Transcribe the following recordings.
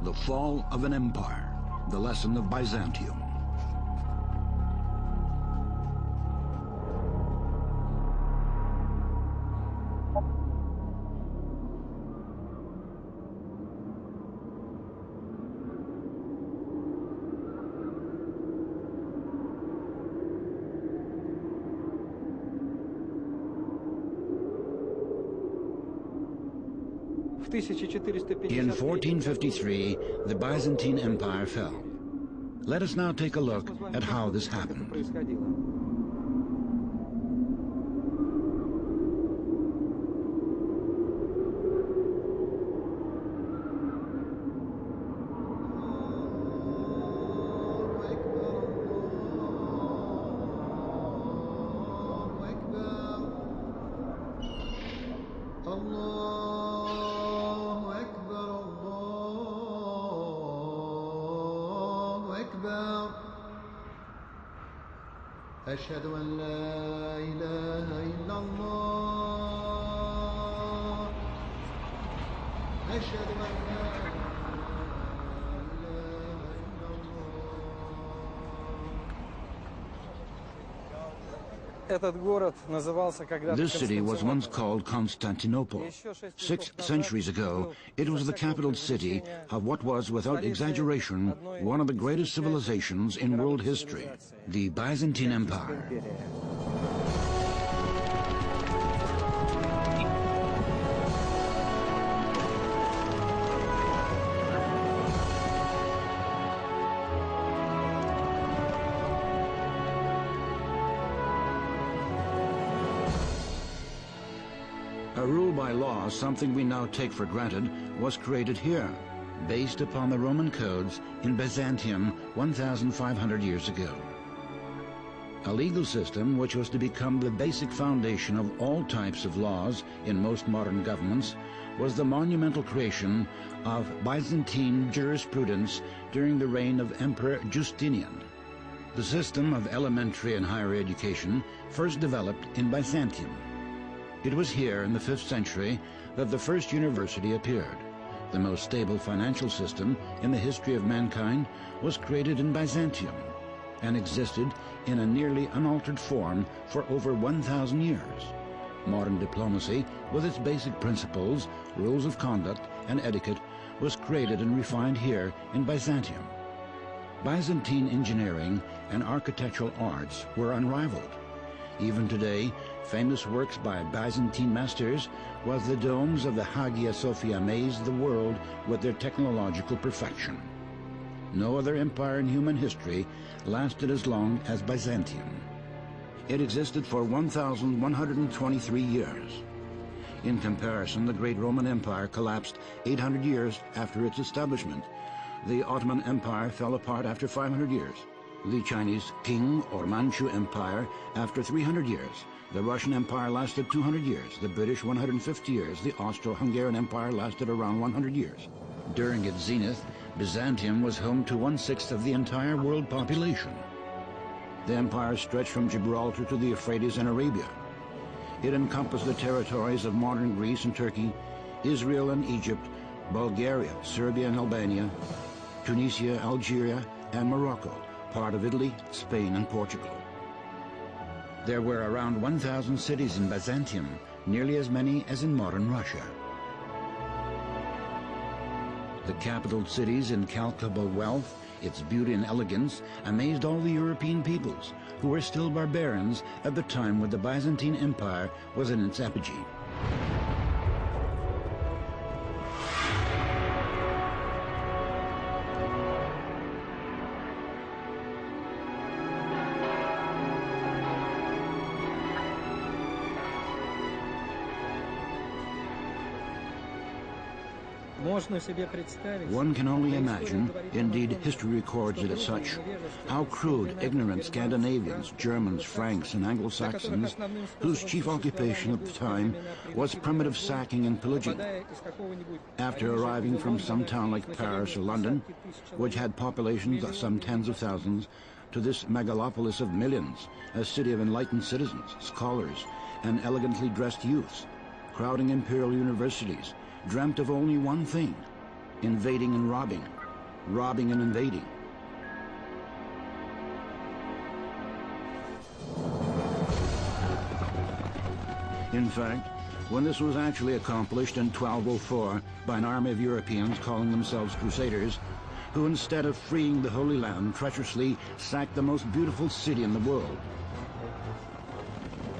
The fall of an empire, the lesson of Byzantium. In 1453, the Byzantine Empire fell. Let us now take a look at how this happened. أشهد أن لا إله إلا الله أشهد أن لا إله إلا الله. This city was once called Constantinople. 6 centuries ago, it was the capital city of what was, without exaggeration, one of the greatest civilizations in world history, the Byzantine Empire. A rule by law, something we now take for granted, was created here, based upon the Roman codes in Byzantium 1,500 years ago. A legal system which was to become the basic foundation of all types of laws in most modern governments was the monumental creation of Byzantine jurisprudence during the reign of Emperor Justinian. The system of elementary and higher education first developed in Byzantium. It was here in the 5th century that the first university appeared. The most stable financial system in the history of mankind was created in Byzantium and existed in a nearly unaltered form for over 1,000 years. Modern diplomacy, with its basic principles, rules of conduct, and etiquette, was created and refined here in Byzantium. Byzantine engineering and architectural arts were unrivaled. Even today, famous works by Byzantine masters was the domes of the Hagia Sophia amazed the world with their technological perfection. No other empire in human history lasted as long as Byzantium. It existed for 1,123 years. In comparison, the great Roman Empire collapsed 800 years after its establishment. The Ottoman Empire fell apart after 500 years. The Chinese Qing or Manchu Empire after 300 years. The Russian Empire lasted 200 years, the British 150 years, the Austro-Hungarian Empire lasted around 100 years. During its zenith, Byzantium was home to 1/6 of the entire world population. The empire stretched from Gibraltar to the Euphrates and Arabia. It encompassed the territories of modern Greece and Turkey, Israel and Egypt, Bulgaria, Serbia and Albania, Tunisia, Algeria, and Morocco, part of Italy, Spain, and Portugal. There were around 1,000 cities in Byzantium, nearly as many as in modern Russia. The capital city's incalculable wealth, its beauty and elegance, amazed all the European peoples, who were still barbarians at the time when the Byzantine Empire was in its apogee. One can only imagine, indeed history records it as such, how crude, ignorant Scandinavians, Germans, Franks, and Anglo-Saxons, whose chief occupation at the time was primitive sacking and pillaging. After arriving from some town like Paris or London, which had populations of some tens of thousands, to this megalopolis of millions, a city of enlightened citizens, scholars, and elegantly dressed youths, crowding imperial universities, dreamt of only one thing: invading and robbing, robbing and invading. In fact, when this was actually accomplished in 1204 by an army of Europeans calling themselves Crusaders, who instead of freeing the Holy Land treacherously sacked the most beautiful city in the world.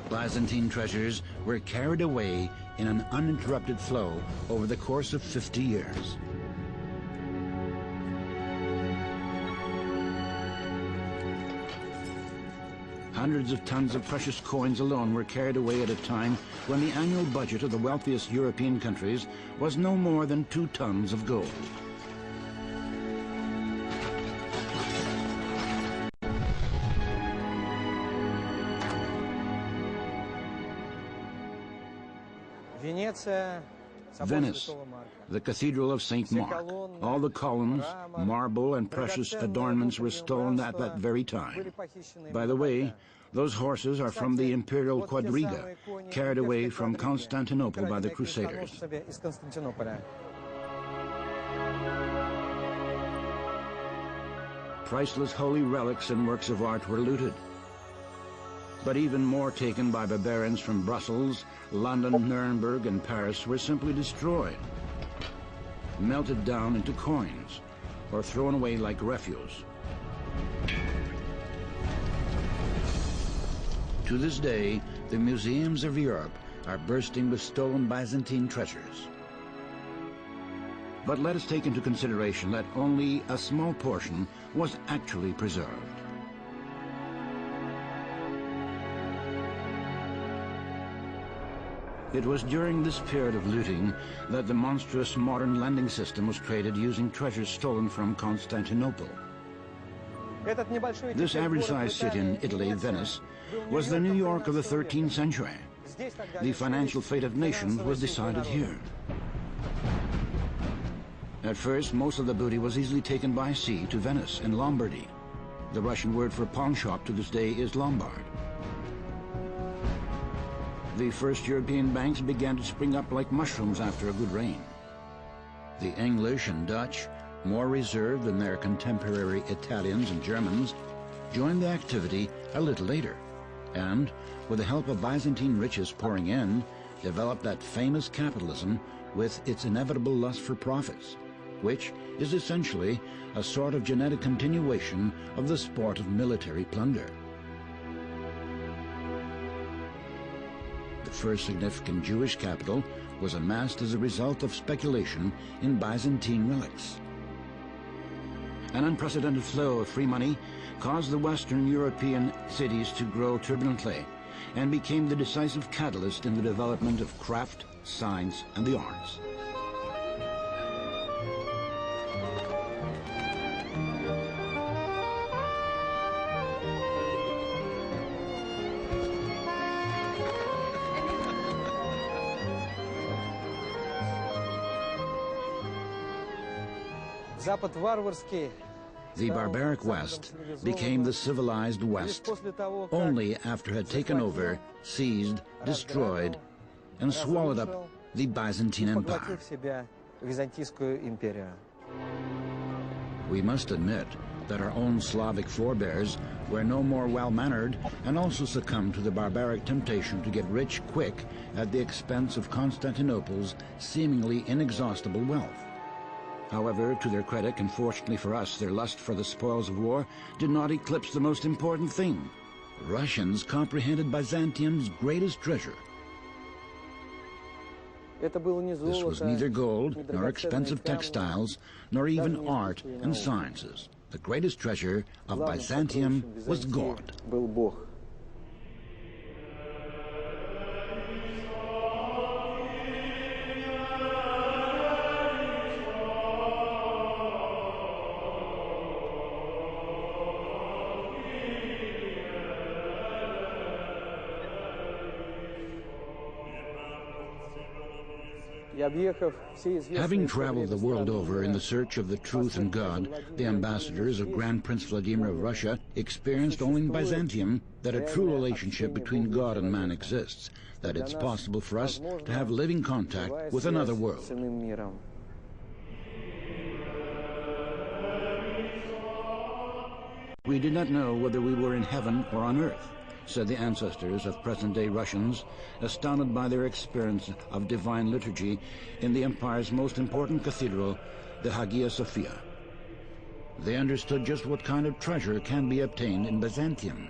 Byzantine treasures were carried away in an uninterrupted flow over the course of 50 years. Hundreds of tons of precious coins alone were carried away at a time when the annual budget of the wealthiest European countries was no more than 2 tons of gold. Venice, the Cathedral of St. Mark. All the columns, marble, and precious adornments were stolen at that very time. By the way, those horses are from the imperial quadriga, carried away from Constantinople by the Crusaders. Priceless holy relics and works of art were looted. But even more taken by barbarians from Brussels, London, Nuremberg, and Paris were simply destroyed, melted down into coins, or thrown away like refuse. To this day, the museums of Europe are bursting with stolen Byzantine treasures. But let us take into consideration that only a small portion was actually preserved. It was during this period of looting that the monstrous modern lending system was created using treasures stolen from Constantinople. This average-sized city in Italy, Venice, was the New York of the 13th century. The financial fate of nations was decided here. At first, most of the booty was easily taken by sea to Venice in Lombardy. The Russian word for pawn shop to this day is Lombard. The first European banks began to spring up like mushrooms after a good rain. The English and Dutch, more reserved than their contemporary Italians and Germans, joined the activity a little later, and, with the help of Byzantine riches pouring in, developed that famous capitalism with its inevitable lust for profits, which is essentially a sort of genetic continuation of the sport of military plunder. The first significant Jewish capital was amassed as a result of speculation in Byzantine relics. An unprecedented flow of free money caused the Western European cities to grow turbulently and became the decisive catalyst in the development of craft, science, and the arts. The barbaric West became the civilized West only after it had taken over, seized, destroyed, and swallowed up the Byzantine Empire. We must admit that our own Slavic forebears were no more well-mannered and also succumbed to the barbaric temptation to get rich quick at the expense of Constantinople's seemingly inexhaustible wealth. However, to their credit, and fortunately for us, their lust for the spoils of war did not eclipse the most important thing. Russians comprehended Byzantium's greatest treasure. This was neither gold, nor expensive textiles, nor even art and sciences. The greatest treasure of Byzantium was God. Having traveled the world over in the search of the truth and God, the ambassadors of Grand Prince Vladimir of Russia experienced only in Byzantium that a true relationship between God and man exists, that it's possible for us to have living contact with another world. did not know whether we were in heaven or on earth, said the ancestors of present-day Russians, astounded by their experience of divine liturgy in the empire's most important cathedral, the Hagia Sophia. They understood just what kind of treasure can be obtained in Byzantium.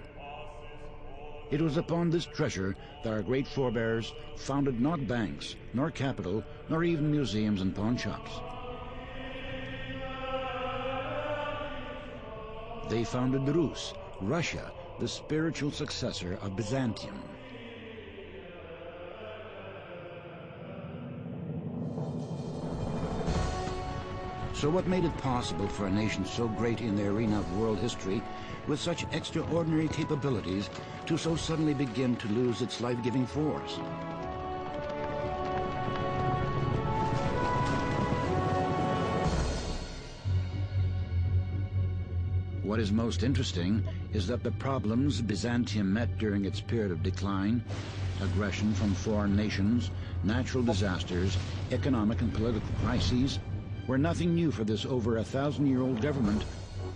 It was upon this treasure that our great forebears founded not banks, nor capital, nor even museums and pawn shops. They founded Rus, Russia, the spiritual successor of Byzantium. So what made it possible for a nation so great in the arena of world history, with such extraordinary capabilities, to so suddenly begin to lose its life-giving force? What is most interesting is that the problems Byzantium met during its period of decline, aggression from foreign nations, natural disasters, economic and political crises, were nothing new for this over 1,000-year-old government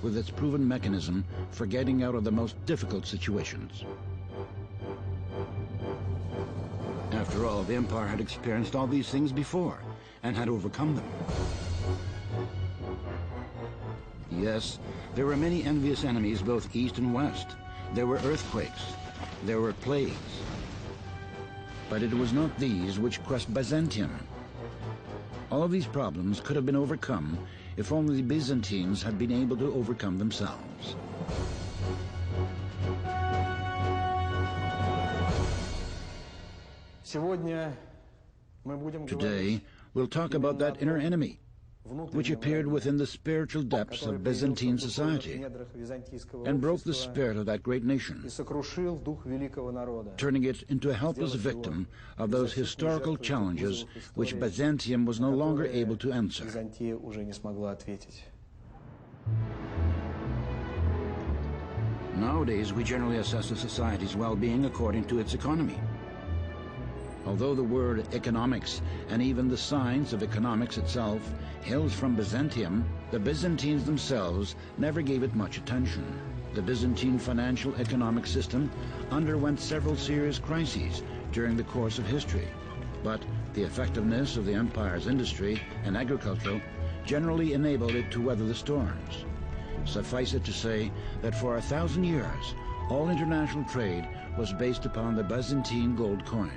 with its proven mechanism for getting out of the most difficult situations. After all, the empire had experienced all these things before and had overcome them. Yes, there were many envious enemies both east and west. There were earthquakes. There were plagues. But it was not these which crushed Byzantium. All of these problems could have been overcome if only the Byzantines had been able to overcome themselves. Today, we'll talk about that inner enemy, which appeared within the spiritual depths of Byzantine society and broke the spirit of that great nation, turning it into a helpless victim of those historical challenges which Byzantium was no longer able to answer. Nowadays, we generally assess a society's well-being according to its economy. Although the word economics and even the science of economics itself hails from Byzantium, the Byzantines themselves never gave it much attention. The Byzantine financial economic system underwent several serious crises during the course of history, but the effectiveness of the empire's industry and agriculture generally enabled it to weather the storms. Suffice it to say that for 1,000 years, all international trade was based upon the Byzantine gold coin.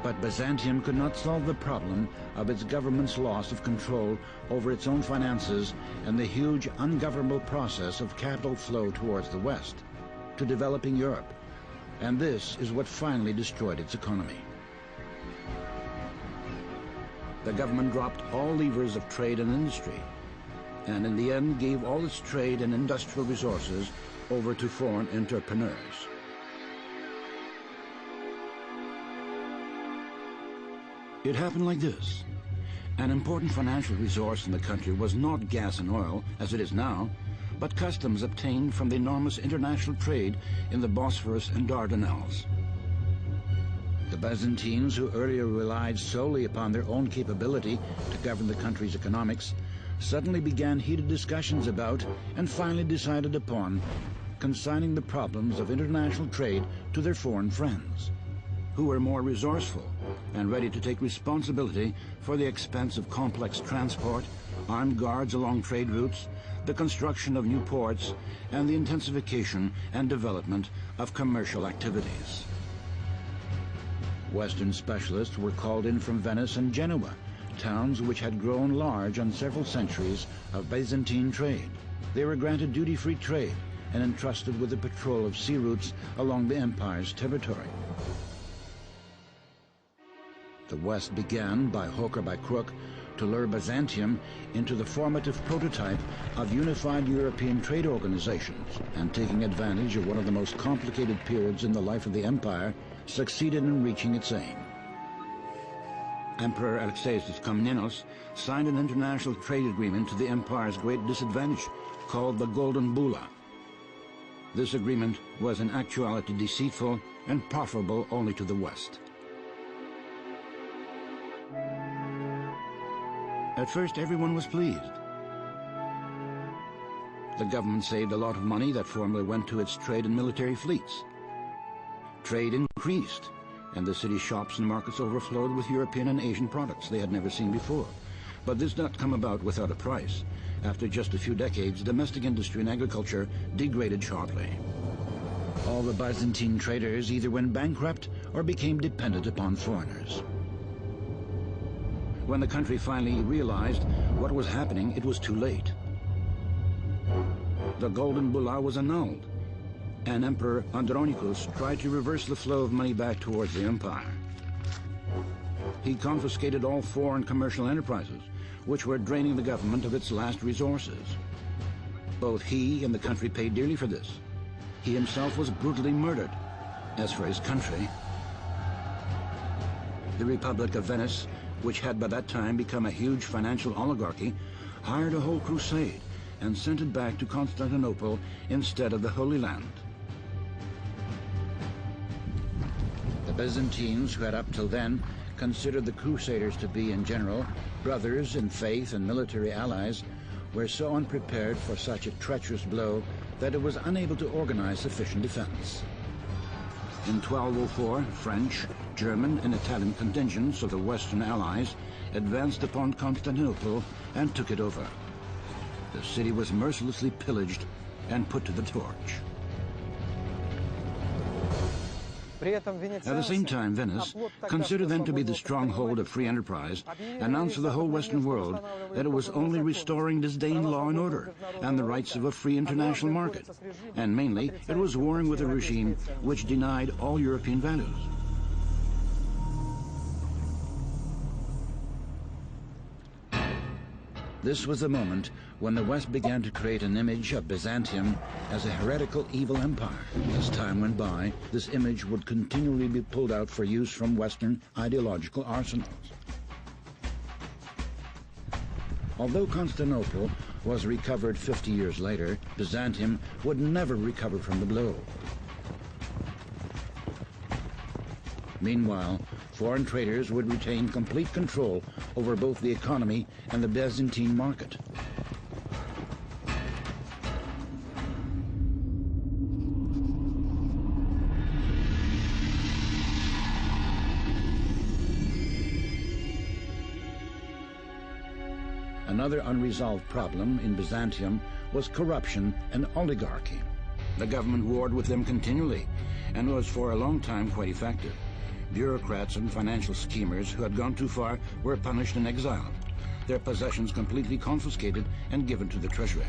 But Byzantium could not solve the problem of its government's loss of control over its own finances and the huge ungovernable process of capital flow towards the West, to developing Europe. And this is what finally destroyed its economy. The government dropped all levers of trade and industry, and in the end gave all its trade and industrial resources over to foreign entrepreneurs. It happened like this. An important financial resource in the country was not gas and oil, as it is now, but customs obtained from the enormous international trade in the Bosphorus and Dardanelles. The Byzantines, who earlier relied solely upon their own capability to govern the country's economics, suddenly began heated discussions about, and finally decided upon, consigning the problems of international trade to their foreign friends, who were more resourceful and ready to take responsibility for the expense of complex transport, armed guards along trade routes, the construction of new ports, and the intensification and development of commercial activities. Western specialists were called in from Venice and Genoa, towns which had grown large on several centuries of Byzantine trade. They were granted duty-free trade and entrusted with the patrol of sea routes along the empire's territory. The West began, by hook or by crook, to lure Byzantium into the formative prototype of unified European trade organizations, and taking advantage of one of the most complicated periods in the life of the empire, succeeded in reaching its aim. Emperor Alexeios Komnenos signed an international trade agreement to the empire's great disadvantage, called the Golden Bulla. This agreement was in actuality deceitful and profitable only to the West. At first, everyone was pleased. The government saved a lot of money that formerly went to its trade and military fleets. Trade increased, and the city shops and markets overflowed with European and Asian products they had never seen before. But this did not come about without a price. After just a few decades, domestic industry and agriculture degraded sharply. All the Byzantine traders either went bankrupt or became dependent upon foreigners. When the country finally realized what was happening, it was too late. The Golden Bulla was annulled, and Emperor Andronicus tried to reverse the flow of money back towards the empire. He confiscated all foreign commercial enterprises, which were draining the government of its last resources. Both he and the country paid dearly for this. He himself was brutally murdered. As for his country, the Republic of Venice, which had by that time become a huge financial oligarchy, hired a whole crusade and sent it back to Constantinople instead of the Holy Land. The Byzantines, who had up till then considered the Crusaders to be, in general, brothers in faith and military allies, were so unprepared for such a treacherous blow that it was unable to organize sufficient defense. In 1204, French, German, and Italian contingents of the Western Allies advanced upon Constantinople and took it over. The city was mercilessly pillaged and put to the torch. At the same time, Venice, considered then to be the stronghold of free enterprise, announced to the whole Western world that it was only restoring disdained law and order and the rights of a free international market. And mainly, it was warring with a regime which denied all European values. This was the moment when the West began to create an image of Byzantium as a heretical evil empire. As time went by, this image would continually be pulled out for use from Western ideological arsenals. Although Constantinople was recovered 50 years later, Byzantium would never recover from the blow. Meanwhile, foreign traders would retain complete control over both the economy and the Byzantine market. Another unresolved problem in Byzantium was corruption and oligarchy. The government warred with them continually and was for a long time quite effective. Bureaucrats and financial schemers who had gone too far were punished and exiled, their possessions completely confiscated and given to the treasury.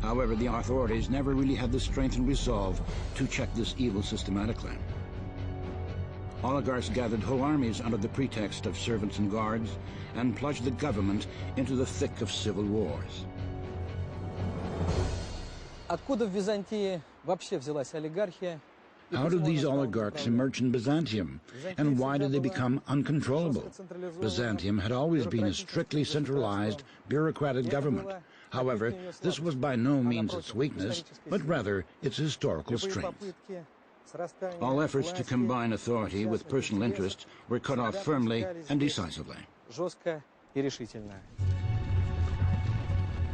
However, the authorities never really had the strength and resolve to check this evil systematically. Oligarchs gathered whole armies under the pretext of servants and guards and plunged the government into the thick of civil wars. Откуда в Византии вообще взялась олигархия? How did these oligarchs emerge in Byzantium, and why did they become uncontrollable? Byzantium had always been a strictly centralized, bureaucratic government. However, this was by no means its weakness, but rather its historical strength. All efforts to combine authority with personal interests were cut off firmly and decisively.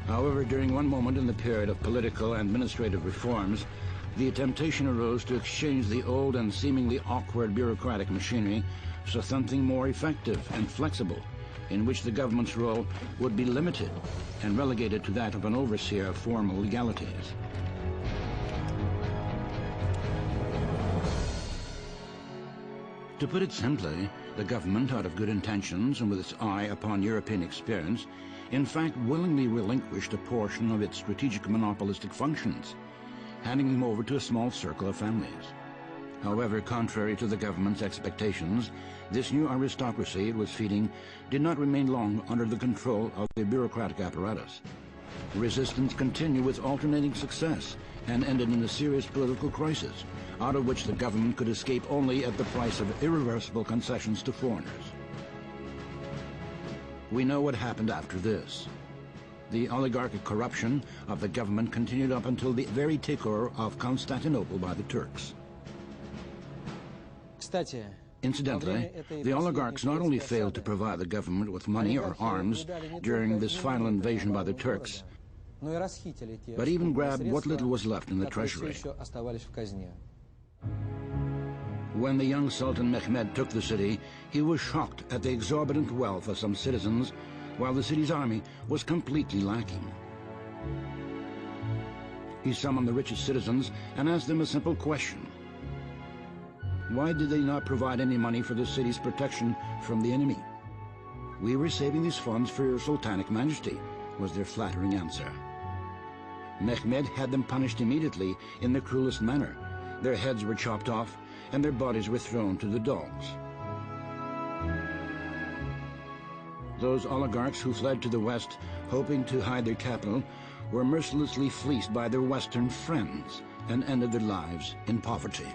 However, during one moment in the period of political and administrative reforms, the temptation arose to exchange the old and seemingly awkward bureaucratic machinery for something more effective and flexible, in which the government's role would be limited and relegated to that of an overseer of formal legalities. To put it simply, the government, out of good intentions and with its eye upon European experience, in fact willingly relinquished a portion of its strategic monopolistic functions, handing them over to a small circle of families. However, contrary to the government's expectations, this new aristocracy it was feeding did not remain long under the control of the bureaucratic apparatus. Resistance continued with alternating success and ended in a serious political crisis, out of which the government could escape only at the price of irreversible concessions to foreigners. We know what happened after this. The oligarchic corruption of the government continued up until the very takeover of Constantinople by the Turks. Incidentally, the oligarchs not only failed to provide the government with money or arms during this final invasion by the Turks, но и расхитили те but even grabbed what средства, little was left in the которые все treasury. еще оставались в казне. When the young Sultan Mehmed took the city, he was shocked at the exorbitant wealth of some citizens, while the city's army was completely lacking. He summoned the richest citizens and asked them a simple question. Why did they not provide any money for the city's protection from the enemy? We were saving these funds for your Sultanic Majesty, was their flattering answer. Mehmed had them punished immediately in the cruelest manner. Their heads were chopped off and their bodies were thrown to the dogs. Those oligarchs who fled to the west, hoping to hide their capital, were mercilessly fleeced by their Western friends and ended their lives in poverty.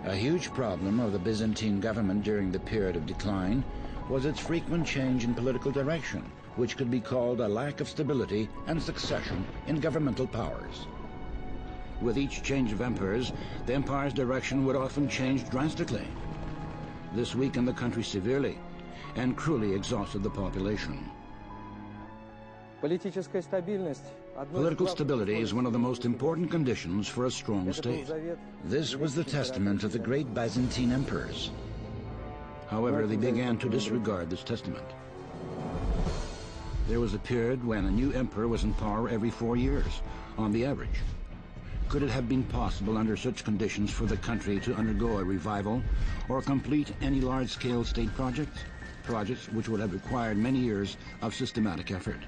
A huge problem of the Byzantine government during the period of decline was its frequent change in political direction, which could be called a lack of stability and succession in governmental powers. With each change of emperors, the empire's direction would often change drastically. This weakened the country severely and cruelly exhausted the population. Political stability is one of the most important conditions for a strong state. This was the testament of the great Byzantine emperors. However, they began to disregard this testament. There was a period when a new emperor was in power every 4 years, on the average. Could it have been possible under such conditions for the country to undergo a revival or complete any large-scale state projects? Projects which would have required many years of systematic effort.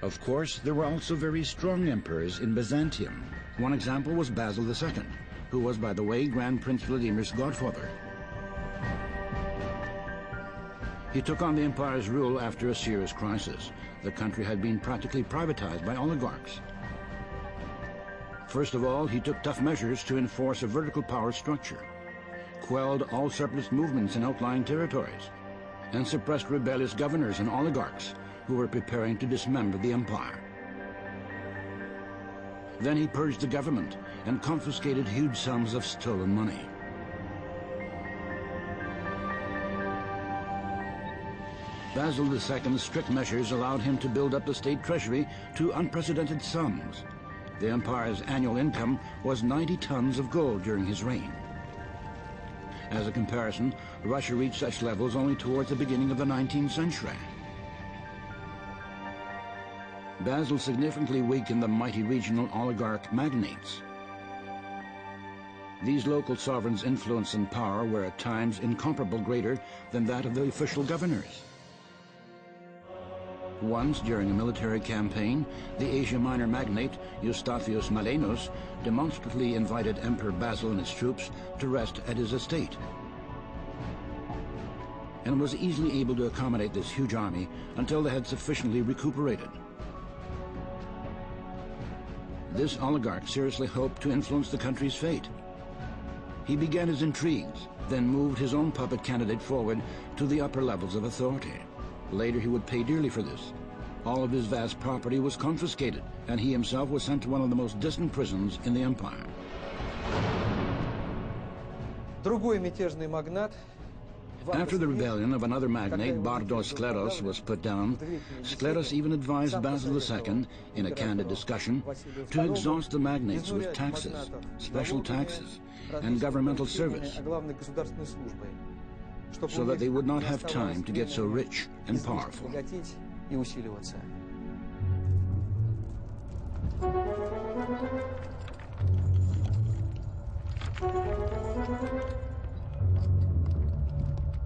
Of course, there were also very strong emperors in Byzantium. One example was Basil II, who was, by the way, Grand Prince Vladimir's godfather. He took on the empire's rule after a serious crisis. The country had been practically privatized by oligarchs. First of all, he took tough measures to enforce a vertical power structure, quelled all surplus movements in outlying territories, and suppressed rebellious governors and oligarchs who were preparing to dismember the empire. Then he purged the government and confiscated huge sums of stolen money. Basil II's strict measures allowed him to build up the state treasury to unprecedented sums. The empire's annual income was 90 tons of gold during his reign. As a comparison, Russia reached such levels only towards the beginning of the 19th century. Basil significantly weakened the mighty regional oligarch magnates. These local sovereigns' influence and power were at times incomparably greater than that of the official governors. Once, during a military campaign, the Asia Minor magnate Eustathius Malenus demonstratively invited Emperor Basil and his troops to rest at his estate, and was easily able to accommodate this huge army until they had sufficiently recuperated. This oligarch seriously hoped to influence the country's fate. He began his intrigues, then moved his own puppet candidate forward to the upper levels of authority. Later he would pay dearly for this. All of his vast property was confiscated, and he himself was sent to one of the most distant prisons in the empire. After the rebellion of another magnate, Bardos Skleros, was put down, Skleros even advised Basil II, in a candid discussion, to exhaust the magnates with taxes, special taxes, and governmental service, so that they would not have time to get so rich and powerful.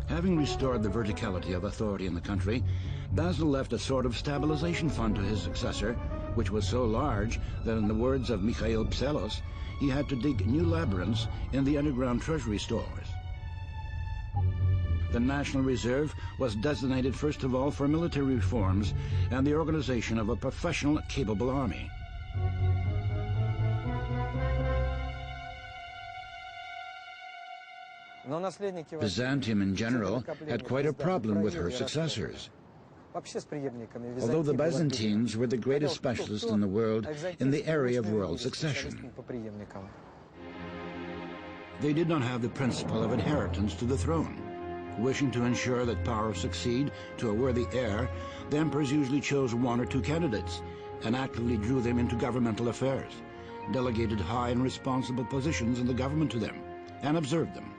Having restored the verticality of authority in the country, Basil left a sort of stabilization fund to his successor, which was so large that, in the words of Mikhail Pselos, he had to dig new labyrinths in the underground treasury stores. The National Reserve was designated first of all for military reforms and the organization of a professional, capable army. Byzantium in general had quite a problem with her successors. Although the Byzantines were the greatest specialists in the world in the area of world succession, they did not have the principle of inheritance to the throne. Wishing to ensure that power succeed to a worthy heir, the emperors usually chose one or two candidates and actively drew them into governmental affairs, delegated high and responsible positions in the government to them, and observed them.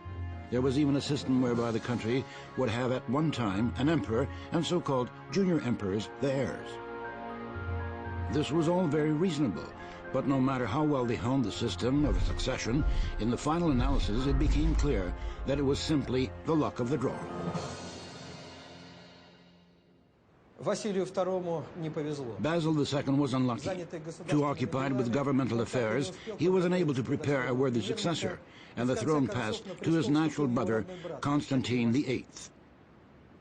There was even a system whereby the country would have at one time an emperor and so-called junior emperors, the heirs. This was all very reasonable, but no matter how well they honed the system of succession, in the final analysis it became clear that it was simply the luck of the draw. Василию II не повезло. Basil II was unlucky. Too occupied with governmental affairs, he was unable to prepare a worthy successor, and the throne passed to his natural brother, Constantine VIII.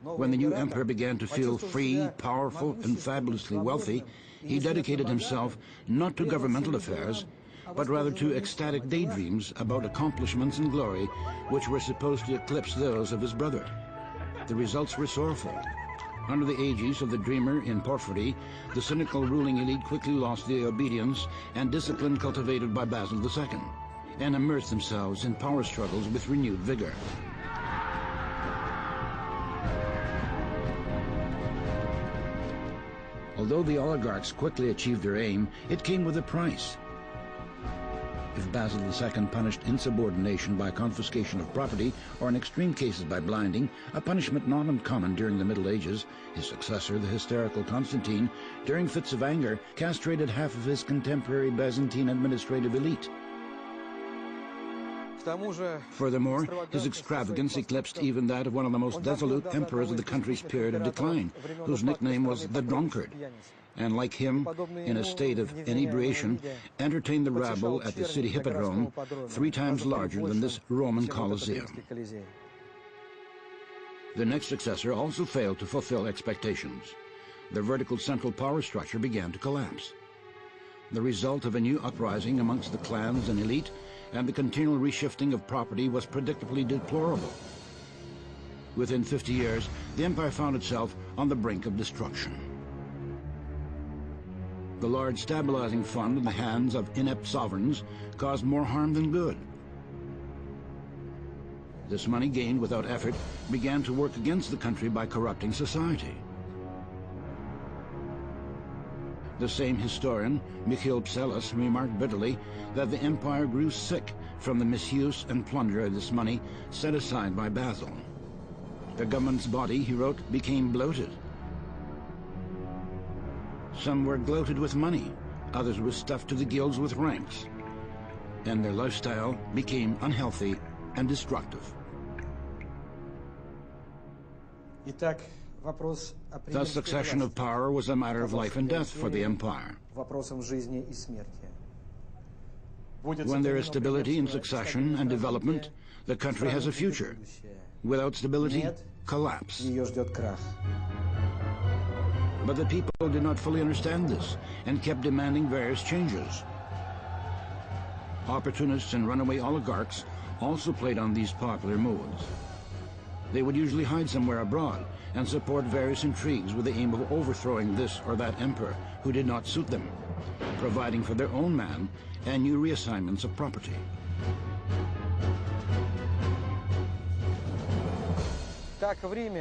When the new emperor began to feel free, powerful, and fabulously wealthy, he dedicated himself not to governmental affairs, but rather to ecstatic daydreams about accomplishments and glory which were supposed to eclipse those of his brother. The results were sorrowful. Under the aegis of the dreamer in Porphyry, the cynical ruling elite quickly lost the obedience and discipline cultivated by Basil II, and immersed themselves in power struggles with renewed vigor. Although the oligarchs quickly achieved their aim, it came with a price. If Basil II punished insubordination by confiscation of property, or in extreme cases by blinding, a punishment not uncommon during the Middle Ages, his successor, the hysterical Constantine, during fits of anger, castrated half of his contemporary Byzantine administrative elite. Furthermore, his extravagance eclipsed even that of one of the most dissolute emperors of the country's period of decline, whose nickname was the Drunkard, and like him, in a state of inebriation, entertained the rabble at the city hippodrome, 3 times larger than this Roman Colosseum. The next successor also failed to fulfill expectations. The vertical central power structure began to collapse. The result of a new uprising amongst the clans and elite, and the continual reshifting of property was predictably deplorable. Within 50 years, the empire found itself on the brink of destruction. The large stabilizing fund in the hands of inept sovereigns caused more harm than good. This money gained without effort began to work against the country by corrupting society. The same historian, Michiel Psellos, remarked bitterly that the empire grew sick from the misuse and plunder of this money set aside by Basil. The government's body, he wrote, became bloated. Some were gloated with money, others were stuffed to the gills with ranks, and their lifestyle became unhealthy and destructive. Thus, succession of power was a matter of life and death for the empire. When there is stability in succession and development, the country has a future. Without stability, collapse. But the people did not fully understand this and kept demanding various changes. Opportunists and runaway oligarchs also played on these popular moods. They would usually hide somewhere abroad and support various intrigues with the aim of overthrowing this or that emperor who did not suit them, providing for their own man and new reassignments of property.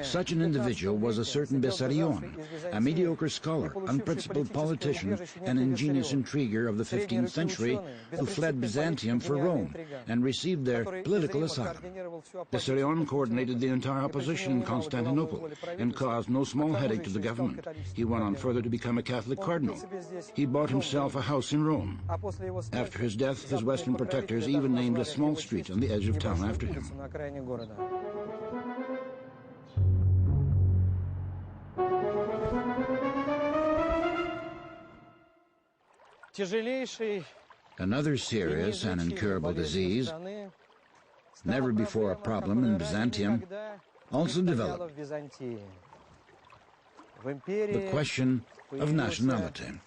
Such an individual was a certain Byzantium, a mediocre scholar, unprincipled politician, and ingenious intriguer of the 15th century who fled Byzantium for Rome and received there political asylum. Byzantium coordinated the entire opposition in Constantinople and caused no small headache to the government. He went on further to become a Catholic cardinal. He bought himself a house in Rome. After his death, his Western protectors even named a small street on the edge of town after him. Another serious and incurable disease, never before a problem in Byzantium, also developed: the question of nationality.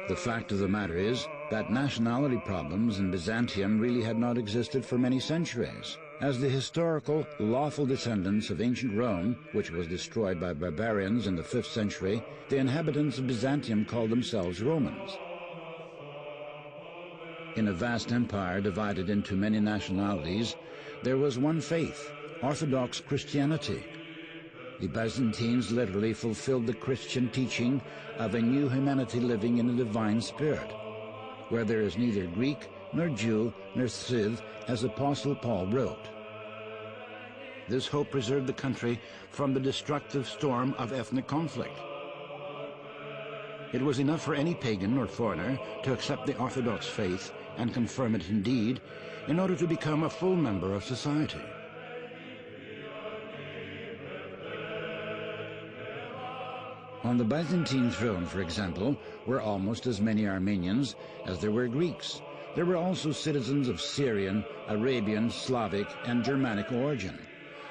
The fact of the matter is that nationality problems in Byzantium really had not existed for many centuries. As the historical, lawful descendants of ancient Rome, which was destroyed by barbarians in the 5th century, the inhabitants of Byzantium called themselves Romans. In a vast empire divided into many nationalities, there was one faith, Orthodox Christianity. The Byzantines literally fulfilled the Christian teaching of a new humanity living in a divine spirit, where there is neither Greek, nor Jew, nor Scyth, as Apostle Paul wrote. This hope preserved the country from the destructive storm of ethnic conflict. It was enough for any pagan or foreigner to accept the Orthodox faith and confirm it indeed in order to become a full member of society. On the Byzantine throne, for example, were almost as many Armenians as there were Greeks. There were also citizens of Syrian, Arabian, Slavic, and Germanic origin.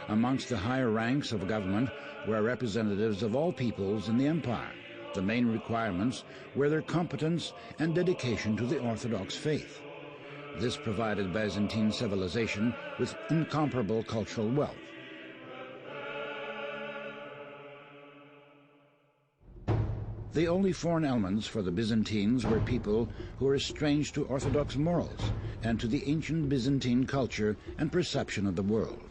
Amongst the higher ranks of government were representatives of all peoples in the empire. The main requirements were their competence and dedication to the Orthodox faith. This provided Byzantine civilization with incomparable cultural wealth. The only foreign elements for the Byzantines were people who were strange to Orthodox morals and to the ancient Byzantine culture and perception of the world.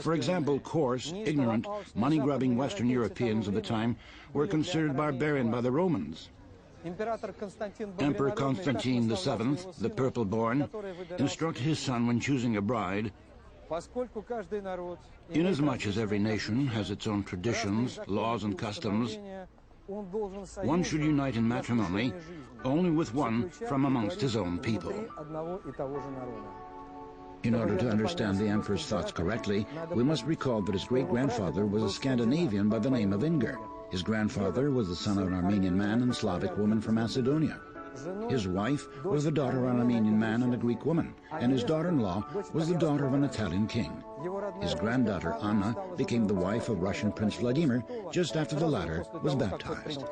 For example, coarse, ignorant, money-grubbing Western Europeans of the time were considered barbarian by the Romans. Emperor Constantine VII, the purple-born, instructed his son when choosing a bride, "Inasmuch as every nation has its own traditions, laws, and customs, one should unite in matrimony only with one from amongst his own people." In order to understand the emperor's thoughts correctly, we must recall that his great-grandfather was a Scandinavian by the name of Inger. His grandfather was the son of an Armenian man and Slavic woman from Macedonia. His wife was the daughter of an Armenian man and a Greek woman, and his daughter-in-law was the daughter of an Italian king. His granddaughter Anna became the wife of Russian Prince Vladimir just after the latter was baptized.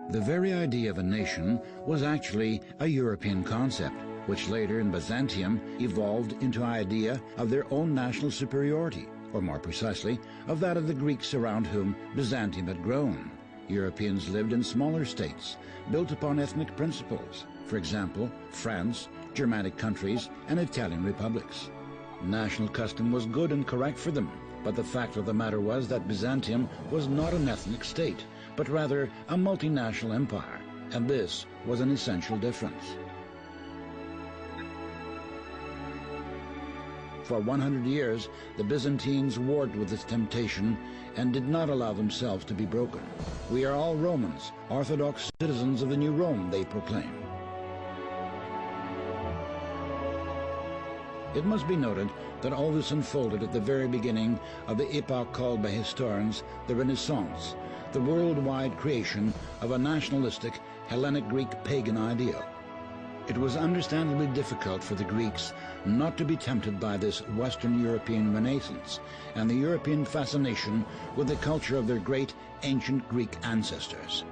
The very idea of a nation was actually a European concept, which later in Byzantium evolved into an idea of their own national superiority, or more precisely, of that of the Greeks around whom Byzantium had grown. Europeans lived in smaller states, built upon ethnic principles, for example, France, Germanic countries, and Italian republics. National custom was good and correct for them, but the fact of the matter was that Byzantium was not an ethnic state, but rather a multinational empire, and this was an essential difference. For 100 years, the Byzantines warred with this temptation and did not allow themselves to be broken. "We are all Romans, Orthodox citizens of the new Rome," they proclaimed. It must be noted that all this unfolded at the very beginning of the epoch called by historians the Renaissance, the worldwide creation of a nationalistic Hellenic Greek pagan ideal. It was understandably difficult for the Greeks not to be tempted by this Western European Renaissance and the European fascination with the culture of their great ancient Greek ancestors.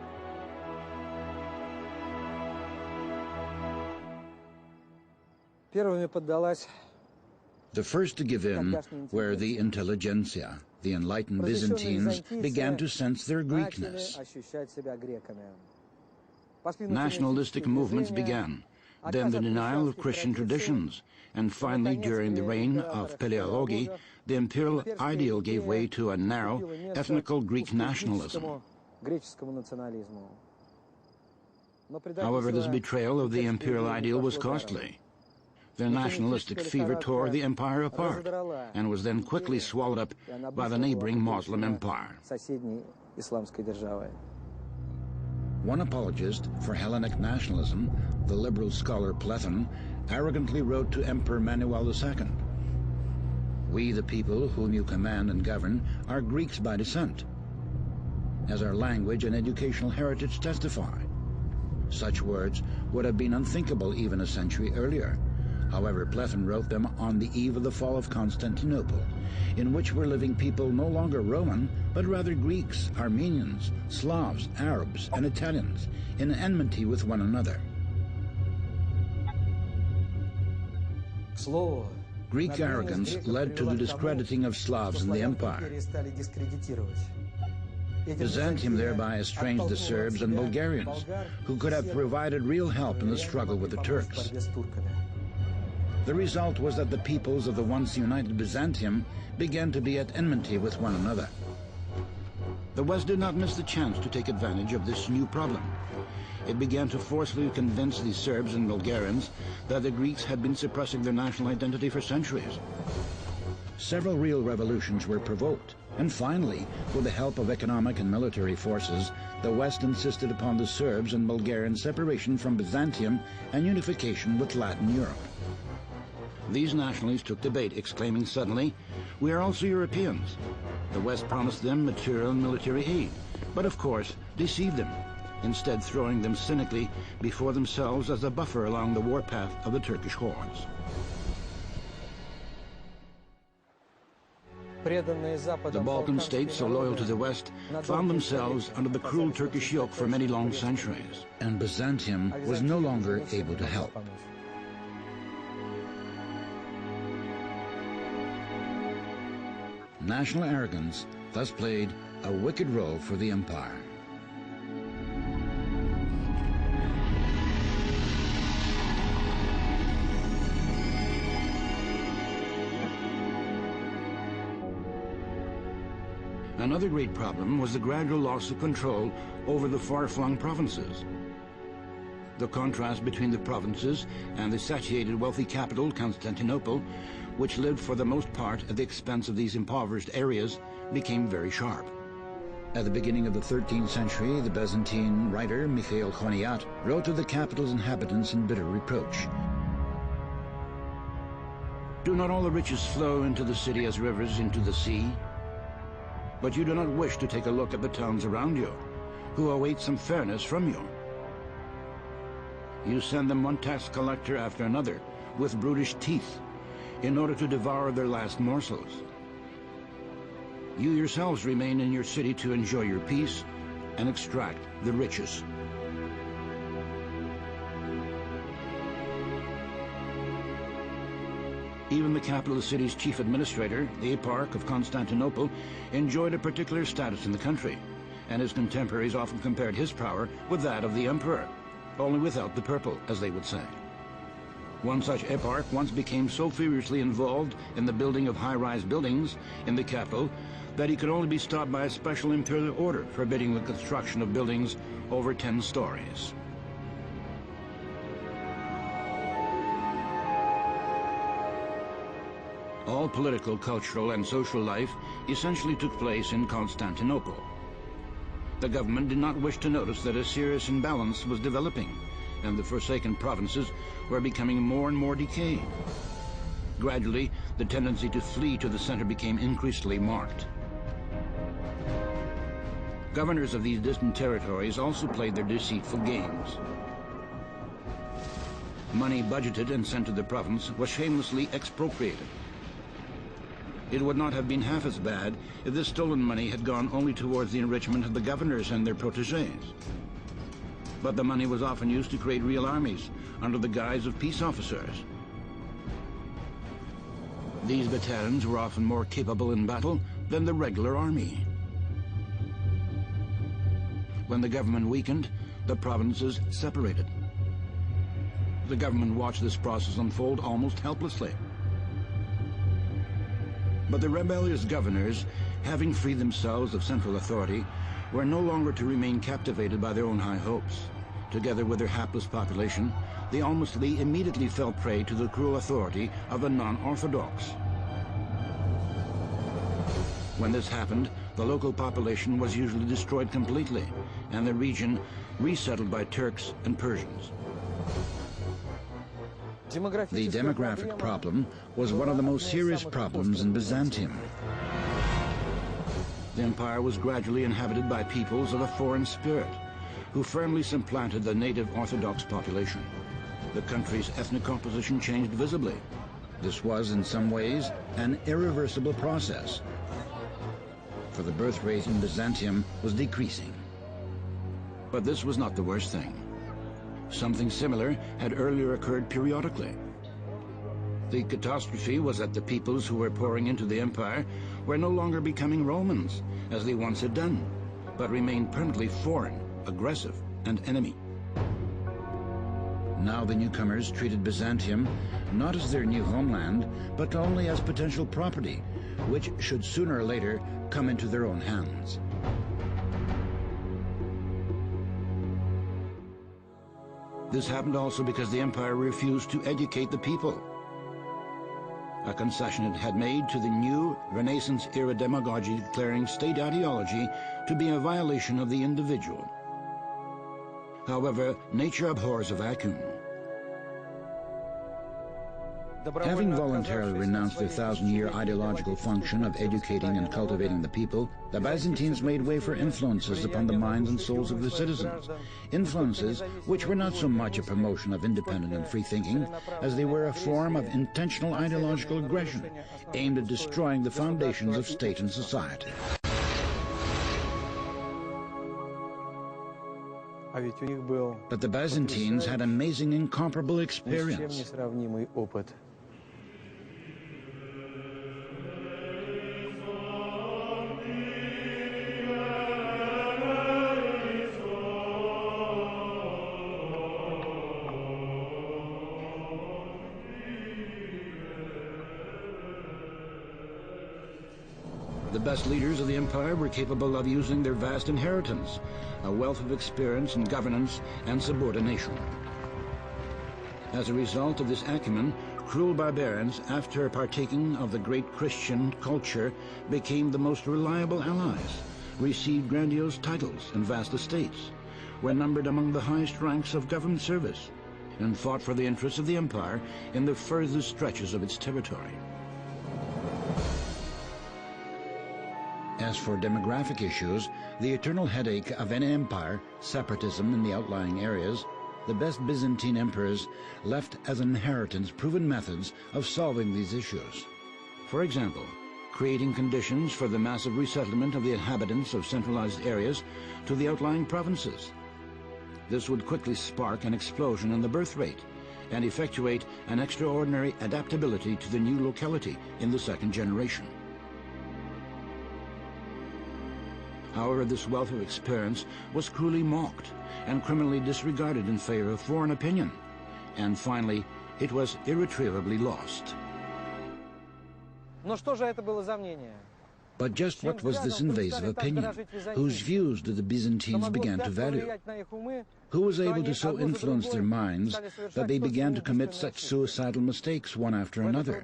The first to give in were the intelligentsia. The enlightened Byzantines began to sense their Greekness. Nationalistic movements began, then the denial of Christian traditions, and finally, during the reign of Paleology, the imperial ideal gave way to a narrow, ethnical Greek nationalism. However, this betrayal of the imperial ideal was costly. The nationalistic fever tore the empire apart and was then quickly swallowed up by the neighboring Muslim empire. One apologist for Hellenic nationalism, the liberal scholar Platon, arrogantly wrote to Emperor Manuel II, "We, the people whom you command and govern, are Greeks by descent, as our language and educational heritage testify." Such words would have been unthinkable even a century earlier. However, Platon wrote them on the eve of the fall of Constantinople, in which were living people no longer Roman, but rather Greeks, Armenians, Slavs, Arabs, and Italians, in enmity with one another. Greek arrogance led to the discrediting of Slavs in the empire. Byzantium thereby estranged the Serbs and Bulgarians, who could have provided real help in the struggle with the Turks. The result was that the peoples of the once united Byzantium began to be at enmity with one another. The West did not miss the chance to take advantage of this new problem. It began to forcefully convince the Serbs and Bulgarians that the Greeks had been suppressing their national identity for centuries. Several real revolutions were provoked, and finally, with the help of economic and military forces, the West insisted upon the Serbs and Bulgarian separation from Byzantium and unification with Latin Europe. These nationalists took to bait, exclaiming suddenly, "We are also Europeans." The West promised them material and military aid, but of course deceived them, instead throwing them cynically before themselves as a buffer along the warpath of the Turkish hordes. The Balkan states, so loyal to the West, found themselves under the cruel Turkish yoke for many long centuries, and Byzantium was no longer able to help. National arrogance thus played a wicked role for the empire. Another great problem was the gradual loss of control over the far-flung provinces. The contrast between the provinces and the satiated wealthy capital, Constantinople, which lived for the most part at the expense of these impoverished areas, became very sharp. At the beginning of the 13th century, the Byzantine writer Mikhail Khoniat wrote to the capital's inhabitants in bitter reproach. "Do not all the riches flow into the city as rivers into the sea? But you do not wish to take a look at the towns around you, who await some fairness from you. You send them one tax collector after another, with brutish teeth, in order to devour their last morsels. You yourselves remain in your city to enjoy your peace and extract the riches." Even the capital city's chief administrator, the Eparch of Constantinople, enjoyed a particular status in the country, and his contemporaries often compared his power with that of the emperor, only without the purple, as they would say. One such eparch once became so furiously involved in the building of high-rise buildings in the capital that he could only be stopped by a special imperial order forbidding the construction of buildings over 10 stories. All political, cultural, and social life essentially took place in Constantinople. The government did not wish to notice that a serious imbalance was developing, and the forsaken provinces were becoming more and more decayed. Gradually, the tendency to flee to the center became increasingly marked. Governors of these distant territories also played their deceitful games. Money budgeted and sent to the province was shamelessly expropriated. It would not have been half as bad if this stolen money had gone only towards the enrichment of the governors and their protégés. But the money was often used to create real armies under the guise of peace officers. These battalions were often more capable in battle than the regular army. When the government weakened, the provinces separated. The government watched this process unfold almost helplessly. But the rebellious governors, having freed themselves of central authority, were no longer to remain captivated by their own high hopes. Together with their hapless population, they immediately fell prey to the cruel authority of the non-Orthodox. When this happened, the local population was usually destroyed completely, and the region resettled by Turks and Persians. The demographic problem was one of the most serious problems in Byzantium. The empire was gradually inhabited by peoples of a foreign spirit, who firmly supplanted the native Orthodox population. The country's ethnic composition changed visibly. This was, in some ways, an irreversible process, for the birth rate in Byzantium was decreasing. But this was not the worst thing. Something similar had earlier occurred periodically. The catastrophe was that the peoples who were pouring into the empire were no longer becoming Romans, as they once had done, but remained permanently foreign, aggressive, and enemy. Now the newcomers treated Byzantium not as their new homeland, but only as potential property, which should sooner or later come into their own hands. This happened also because the empire refused to educate the people, a concession it had made to the new Renaissance-era demagogy declaring state ideology to be a violation of the individual. However, nature abhors a vacuum. Having voluntarily renounced their 1,000-year ideological function of educating and cultivating the people, the Byzantines made way for influences upon the minds and souls of their citizens. Influences which were not so much a promotion of independent and free thinking as they were a form of intentional ideological aggression aimed at destroying the foundations of state and society. But the Byzantines had amazing, incomparable experience. The best leaders of the empire were capable of using their vast inheritance, a wealth of experience in governance and subordination. As a result of this acumen, cruel barbarians, after partaking of the great Christian culture, became the most reliable allies, received grandiose titles and vast estates, were numbered among the highest ranks of government service, and fought for the interests of the empire in the furthest stretches of its territory. As for demographic issues, the eternal headache of any empire, separatism in the outlying areas, the best Byzantine emperors left as an inheritance proven methods of solving these issues. For example, creating conditions for the massive resettlement of the inhabitants of centralized areas to the outlying provinces. This would quickly spark an explosion in the birth rate and effectuate an extraordinary adaptability to the new locality in the second generation. However, this wealth of experience was cruelly mocked and criminally disregarded in favor of foreign opinion, and finally, it was irretrievably lost. But just what was this invasive opinion? Whose views did the Byzantines begin to value? Who was able to so influence their minds that they began to commit such suicidal mistakes one after another?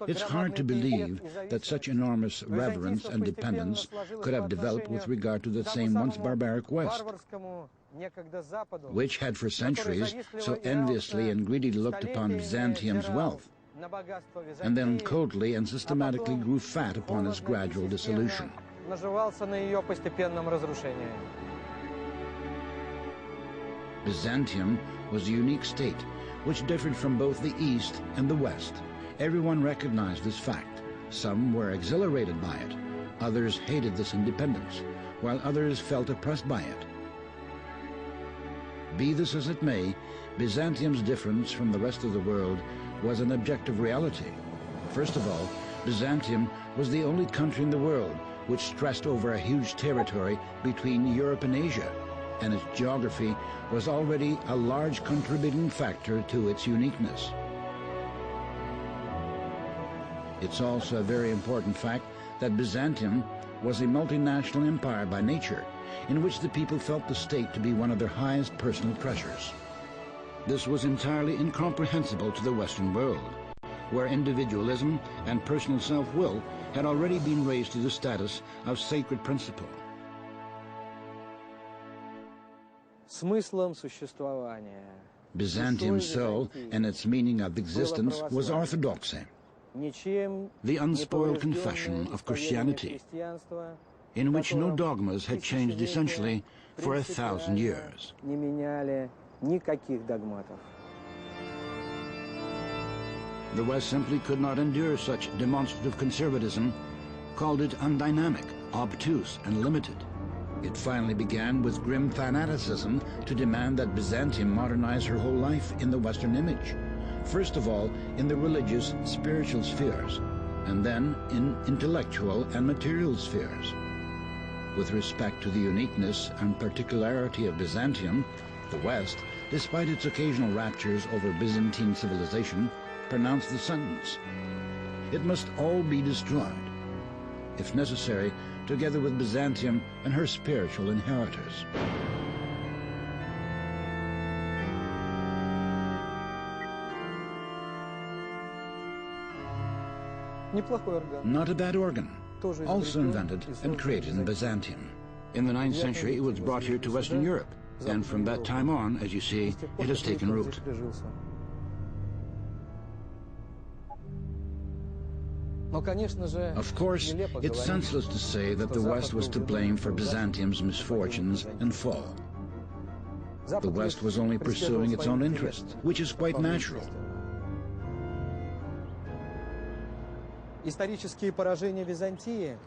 It's hard to believe that such enormous reverence and dependence could have developed with regard to the same once barbaric West, which had for centuries so enviously and greedily looked upon Byzantium's wealth, and then coldly and systematically grew fat upon its gradual dissolution. Byzantium was a unique state which differed from both the East and the West. Everyone recognized this fact. Some were exhilarated by it, others hated this independence, while others felt oppressed by it. Be this as it may, Byzantium's difference from the rest of the world was an objective reality. First of all, Byzantium was the only country in the world which stressed over a huge territory between Europe and Asia, and its geography was already a large contributing factor to its uniqueness. It's also a very important fact that Byzantium was a multinational empire by nature, in which the people felt the state to be one of their highest personal treasures. This was entirely incomprehensible to the Western world, where individualism and personal self-will had already been raised to the status of sacred principle. Byzantium's soul and its meaning of existence was orthodoxy, the unspoiled confession of Christianity, in which no dogmas had changed essentially for 1,000 years. The West simply could not endure such demonstrative conservatism, called it undynamic, obtuse, and limited. It finally began with grim fanaticism to demand that Byzantium modernize her whole life in the Western image. First of all, in the religious, spiritual spheres, and then in intellectual and material spheres. With respect to the uniqueness and particularity of Byzantium, the West, despite its occasional raptures over Byzantine civilization, pronounced the sentence: it must all be destroyed, if necessary, together with Byzantium and her spiritual inheritors. Not a bad organ, also invented and created in Byzantium. In the 9th century, it was brought here to Western Europe, and from that time on, as you see, it has taken root. Of course, it's senseless to say that the West was to blame for Byzantium's misfortunes and fall. The West was only pursuing its own interests, which is quite natural.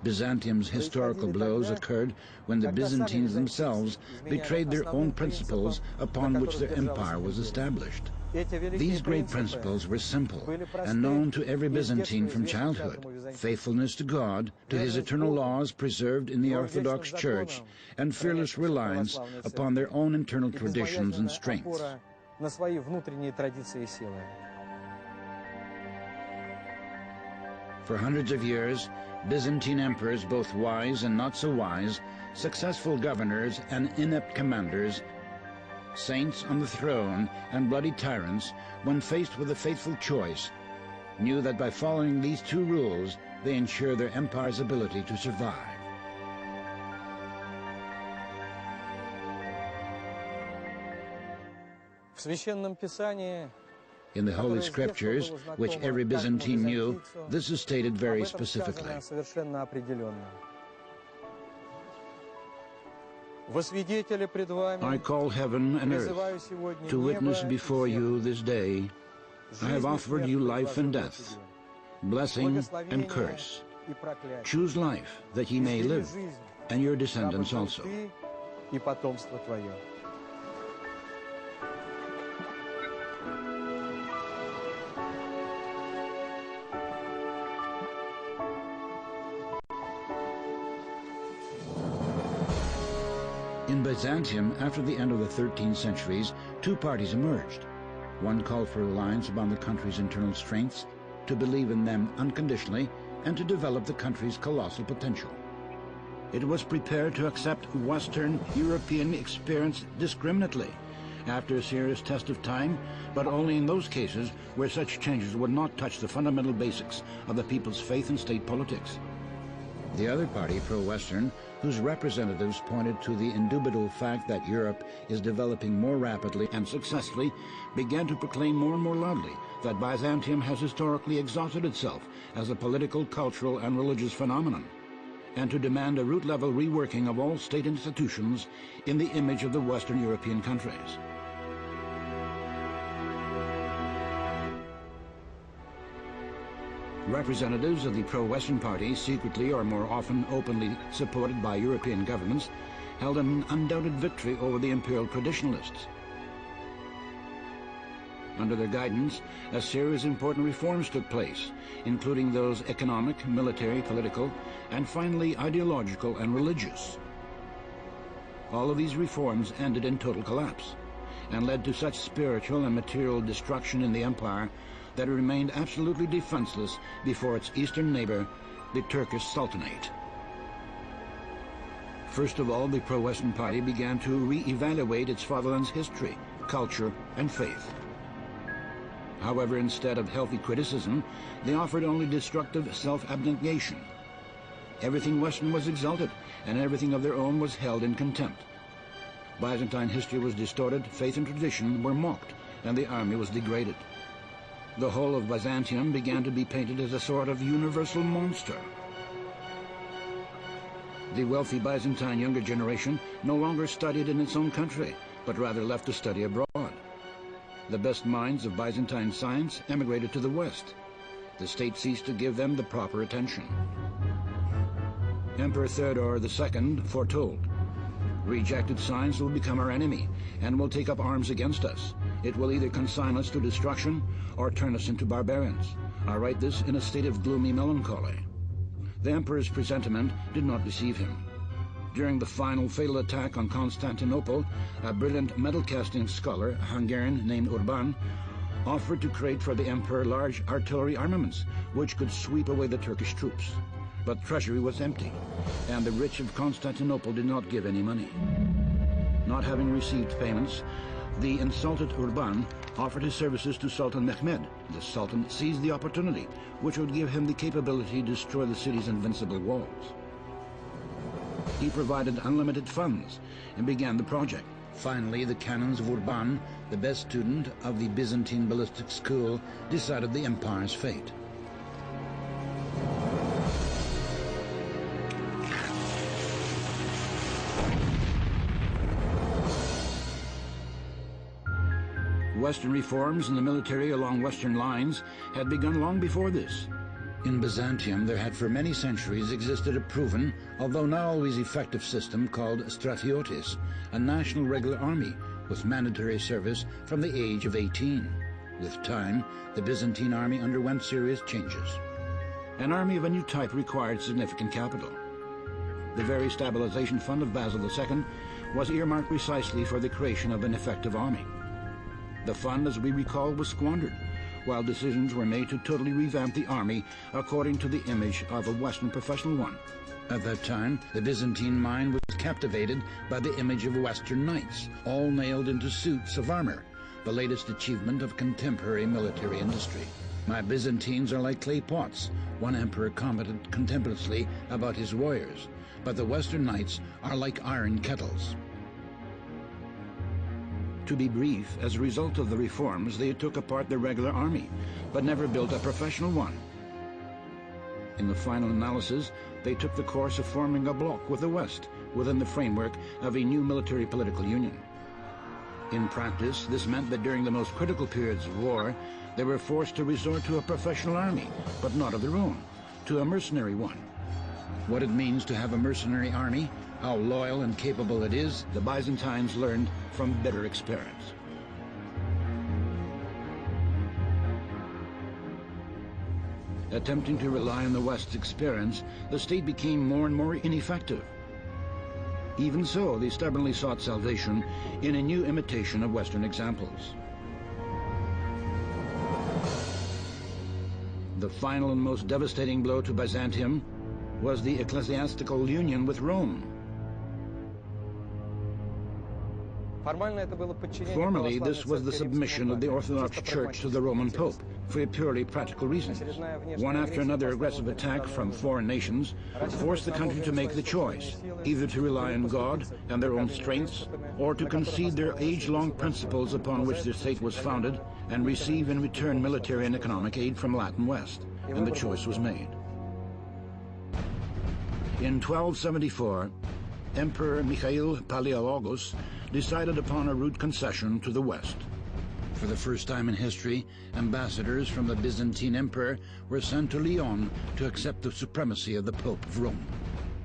Byzantium's historical blows occurred when the Byzantines themselves betrayed their own principles upon which their empire was established. These great principles were simple and known to every Byzantine from childhood: faithfulness to God, to his eternal laws preserved in the Orthodox Church, and fearless reliance upon their own internal traditions and strengths. For hundreds of years, Byzantine emperors, both wise and not so wise, successful governors and inept commanders, saints on the throne and bloody tyrants, when faced with a fateful choice, knew that by following these two rules, they ensure their empire's ability to survive. In the Holy Scriptures, which every Byzantine knew, this is stated very specifically. I call heaven and earth to witness before you this day. I have offered you life and death, blessing and curse. Choose life, that ye may live, and your descendants also. In Byzantium, after the end of the 13th centuries, two parties emerged. One called for reliance upon the country's internal strengths, to believe in them unconditionally, and to develop the country's colossal potential. It was prepared to accept Western European experience discriminately, after a serious test of time, but only in those cases where such changes would not touch the fundamental basics of the people's faith and state politics. The other party, pro-Western, whose representatives pointed to the indubitable fact that Europe is developing more rapidly and successfully, began to proclaim more and more loudly that Byzantium has historically exhausted itself as a political, cultural, and religious phenomenon, and to demand a root-level reworking of all state institutions in the image of the Western European countries. Representatives of the pro-Western party, secretly or more often openly supported by European governments, held an undoubted victory over the imperial traditionalists. Under their guidance, a series of important reforms took place, including those economic, military, political, and finally ideological and religious. All of these reforms ended in total collapse, and led to such spiritual and material destruction in the empire that it remained absolutely defenseless before its eastern neighbor, the Turkish Sultanate. First of all, the pro-Western party began to re-evaluate its fatherland's history, culture, and faith. However, instead of healthy criticism, they offered only destructive self-abnegation. Everything Western was exalted, and everything of their own was held in contempt. Byzantine history was distorted, faith and tradition were mocked, and the army was degraded. The whole of Byzantium began to be painted as a sort of universal monster. The wealthy Byzantine younger generation no longer studied in its own country, but rather left to study abroad. The best minds of Byzantine science emigrated to the West. The state ceased to give them the proper attention. Emperor Theodore II foretold, "Rejected science will become our enemy and will take up arms against us. It will either consign us to destruction or turn us into barbarians." I write this in a state of gloomy melancholy. The emperor's presentiment did not deceive him. During the final fatal attack on Constantinople, a brilliant metal-casting scholar, a Hungarian named Urban, offered to create for the emperor large artillery armaments, which could sweep away the Turkish troops. But treasury was empty, and the rich of Constantinople did not give any money. Not having received payments, the insulted Urban offered his services to Sultan Mehmed. The Sultan seized the opportunity, which would give him the capability to destroy the city's invincible walls. He provided unlimited funds and began the project. Finally, the canons of Urban, the best student of the Byzantine ballistic school, decided the empire's fate. Western reforms in the military along Western lines had begun long before this. In Byzantium, there had for many centuries existed a proven, although not always effective system called stratiotes, a national regular army with mandatory service from the age of 18. With time, the Byzantine army underwent serious changes. An army of a new type required significant capital. The very stabilization fund of Basil II was earmarked precisely for the creation of an effective army. The fund, as we recall, was squandered, while decisions were made to totally revamp the army according to the image of a Western professional one. At that time, the Byzantine mind was captivated by the image of Western knights, all nailed into suits of armor, the latest achievement of contemporary military industry. My Byzantines are like clay pots, one emperor commented contemptuously about his warriors, but the Western knights are like iron kettles. To be brief, as a result of the reforms, they took apart the regular army, but never built a professional one. In the final analysis, they took the course of forming a bloc with the West within the framework of a new military political union. In practice, this meant that during the most critical periods of war, they were forced to resort to a professional army, but not of their own, to a mercenary one. What it means to have a mercenary army, how loyal and capable it is, the Byzantines learned from bitter experience. Attempting to rely on the West's experience, the state became more and more ineffective. Even so, they stubbornly sought salvation in a new imitation of Western examples. The final and most devastating blow to Byzantium was the ecclesiastical union with Rome. Formally, this was the submission of the Orthodox Church to the Roman Pope for purely practical reasons. One after another aggressive attack from foreign nations forced the country to make the choice, either to rely on God and their own strengths, or to concede their age-long principles upon which their state was founded and receive in return military and economic aid from Latin West. And the choice was made. In 1274, Emperor Mikhail Palaiologos decided upon a rude concession to the West. For the first time in history, ambassadors from the Byzantine Emperor were sent to Lyon to accept the supremacy of the Pope of Rome.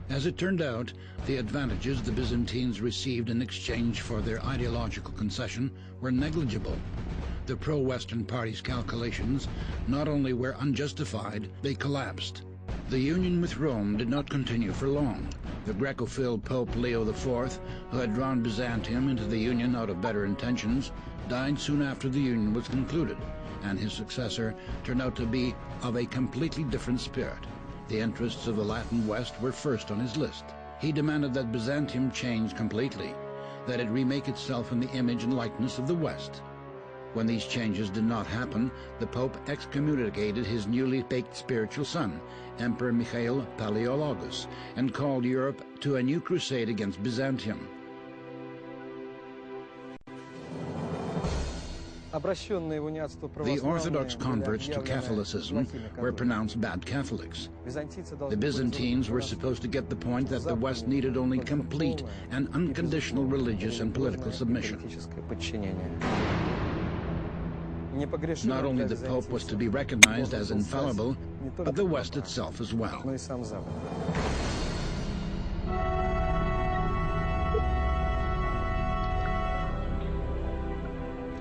As it turned out, the advantages the Byzantines received in exchange for their ideological concession were negligible. The pro-Western party's calculations not only were unjustified, they collapsed. The union with Rome did not continue for long. The Greco-phile Pope Leo IV, who had drawn Byzantium into the union out of better intentions, died soon after the union was concluded, and his successor turned out to be of a completely different spirit. The interests of the Latin West were first on his list. He demanded that Byzantium change completely, that it remake itself in the image and likeness of the West. When these changes did not happen, the Pope excommunicated his newly baked spiritual son, Emperor Mikhail Palaiologos, and called Europe to a new crusade against Byzantium. The Orthodox converts to Catholicism were pronounced bad Catholics. The Byzantines were supposed to get the point that the West needed only complete and unconditional religious and political submission. Not only the Pope was to be recognized as infallible, but the West itself as well.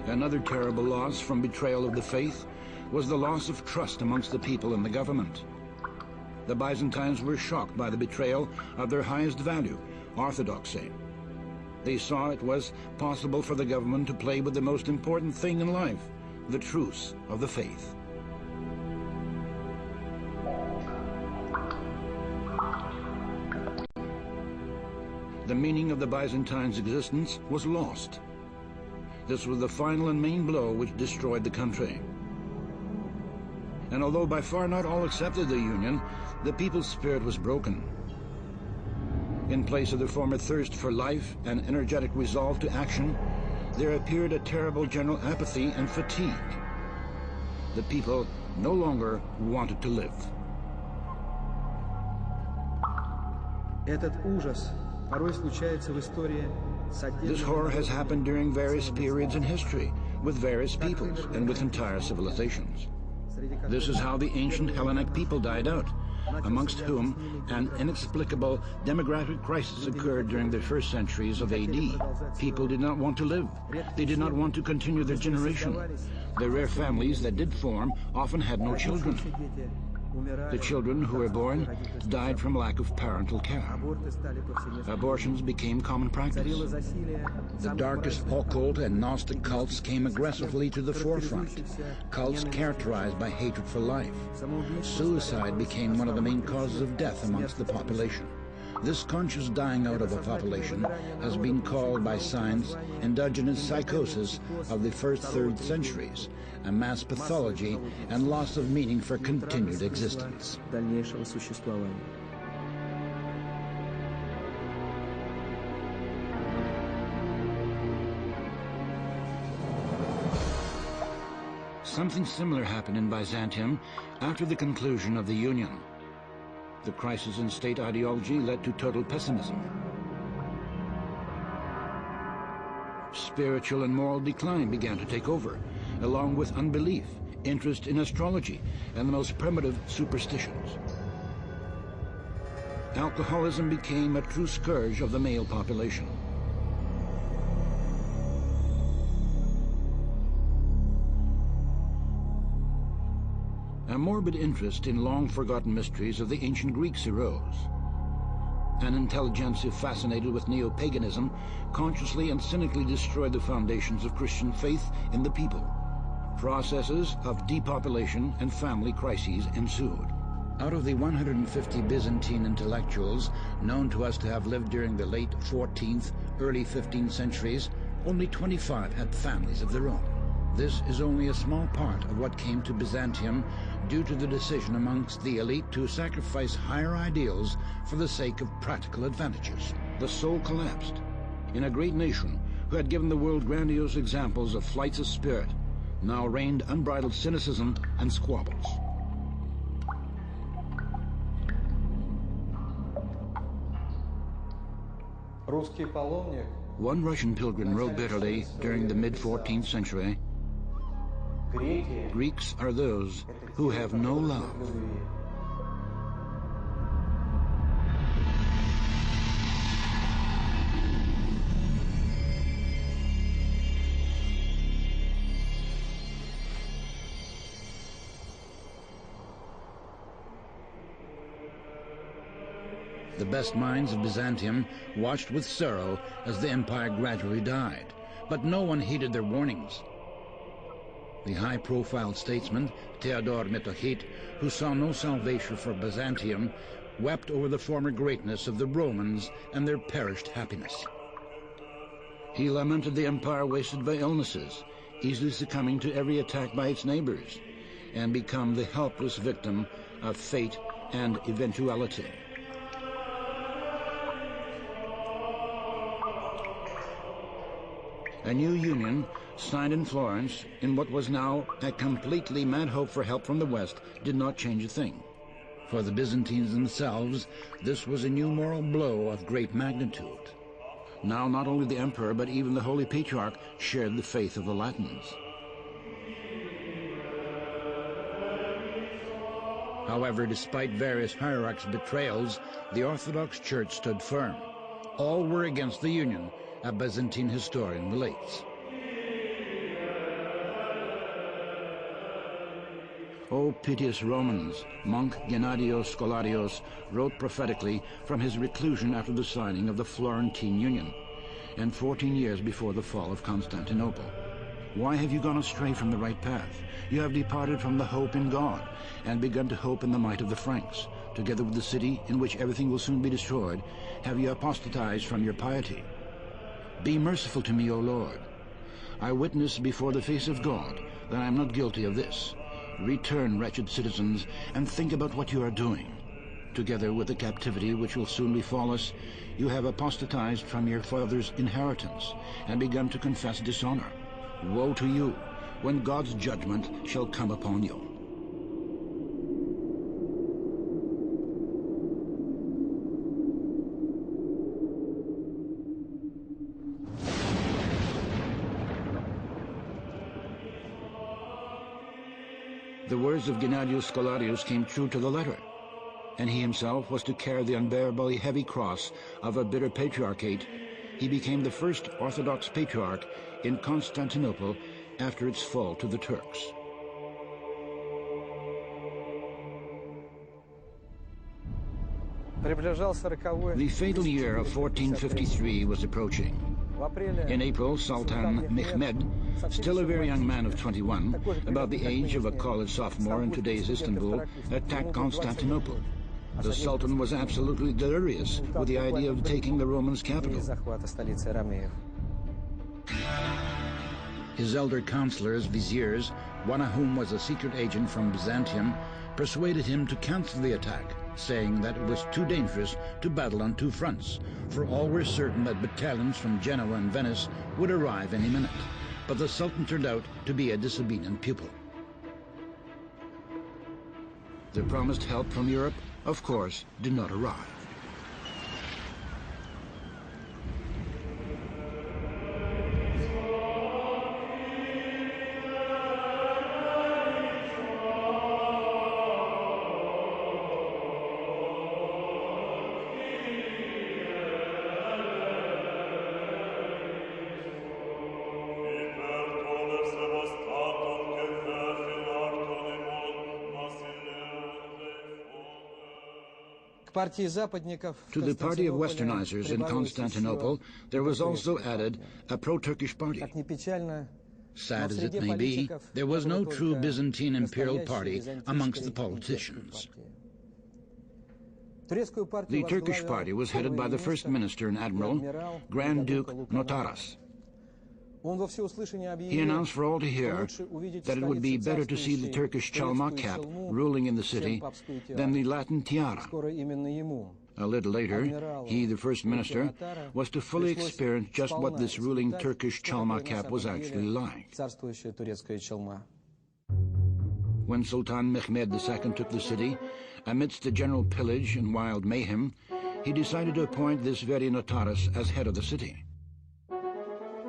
Another terrible loss from betrayal of the faith was the loss of trust amongst the people and the government. The Byzantines were shocked by the betrayal of their highest value, orthodoxy. They saw it was possible for the government to play with the most important thing in life, the truths of the faith. The meaning of the Byzantines' existence was lost. This was the final and main blow which destroyed the country. And although by far not all accepted the union, the people's spirit was broken. In place of the former thirst for life and energetic resolve to action, there appeared a terrible general apathy and fatigue. The people no longer wanted to live. Этот ужас порой случается в истории с отдельными. This horror has happened during various periods in history, with various peoples and with entire civilizations. This is how the ancient Hellenic people died out, amongst whom an inexplicable demographic crisis occurred during the first centuries of AD. People did not want to live. They did not want to continue their generation. The rare families that did form often had no children. The children who were born died from lack of parental care. Abortions became common practice. The darkest occult and Gnostic cults came aggressively to the forefront, cults characterized by hatred for life. Suicide became one of the main causes of death amongst the population. This conscious dying out of a population has been called by science endogenous psychosis of the first third centuries, a mass pathology and loss of meaning for continued existence. Something similar happened in Byzantium after the conclusion of the Union. The crisis in state ideology led to total pessimism. Spiritual and moral decline began to take over, along with unbelief, interest in astrology, and the most primitive superstitions. Alcoholism became a true scourge of the male population. A morbid interest in long-forgotten mysteries of the ancient Greeks arose. An intelligentsia fascinated with neo-paganism consciously and cynically destroyed the foundations of Christian faith in the people. Processes of depopulation and family crises ensued. Out of the 150 Byzantine intellectuals known to us to have lived during the late 14th, early 15th centuries, only 25 had families of their own. This is only a small part of what came to Byzantium due to the decision amongst the elite to sacrifice higher ideals for the sake of practical advantages. The soul collapsed. In a great nation who had given the world grandiose examples of flights of spirit, now reigned unbridled cynicism and squabbles. One Russian pilgrim wrote bitterly during the mid-14th century, "Greeks are those who have no love." The best minds of Byzantium watched with sorrow as the empire gradually died, but no one heeded their warnings. The high-profile statesman, Theodore Metochite, who saw no salvation for Byzantium, wept over the former greatness of the Romans and their perished happiness. He lamented the empire wasted by illnesses, easily succumbing to every attack by its neighbors, and become the helpless victim of fate and eventuality. A new union, signed in Florence, in what was now a completely mad hope for help from the West, did not change a thing. For the Byzantines themselves, this was a new moral blow of great magnitude. Now not only the emperor, but even the Holy Patriarch shared the faith of the Latins. However, despite various hierarchs' betrayals, the Orthodox Church stood firm. All were against the union, a Byzantine historian relates. O piteous Romans, monk Gennadios Scholarios wrote prophetically from his reclusion after the signing of the Florentine Union, and 14 years before the fall of Constantinople. Why have you gone astray from the right path? You have departed from the hope in God, and begun to hope in the might of the Franks. Together with the city, in which everything will soon be destroyed, have you apostatized from your piety. Be merciful to me, O Lord. I witness before the face of God that I am not guilty of this. Return, wretched citizens, and think about what you are doing. Together with the captivity which will soon befall us, you have apostatized from your father's inheritance, and begun to confess dishonor. Woe to you, when God's judgment shall come upon you. The words of Gennadios Scholarios came true to the letter, and he himself was to carry the unbearably heavy cross of a bitter patriarchate. He became the first Orthodox patriarch in Constantinople after its fall to the Turks. The fatal year of 1453 was approaching. In April, Sultan Mehmed, still a very young man of 21, about the age of a college sophomore in today's Istanbul, attacked Constantinople. The Sultan was absolutely delirious with the idea of taking the Romans' capital. His elder counselors, viziers, one of whom was a secret agent from Byzantium, persuaded him to cancel the attack, saying that it was too dangerous to battle on two fronts, for all were certain that battalions from Genoa and Venice would arrive any minute. But the Sultan turned out to be a disobedient pupil. The promised help from Europe, of course, did not arrive. To the party of Westernizers in Constantinople, there was also added a pro-Turkish party. Sad as it may be, there was no true Byzantine imperial party amongst the politicians. The Turkish party was headed by the first minister and admiral, Grand Duke Notaras. He announced for all to hear that it would be better to see the Turkish Chalma cap ruling in the city than the Latin tiara. A little later, he, the first minister, was to fully experience just what this ruling Turkish Chalma cap was actually like. When Sultan Mehmed II took the city, amidst the general pillage and wild mayhem, he decided to appoint this very Notaras as head of the city.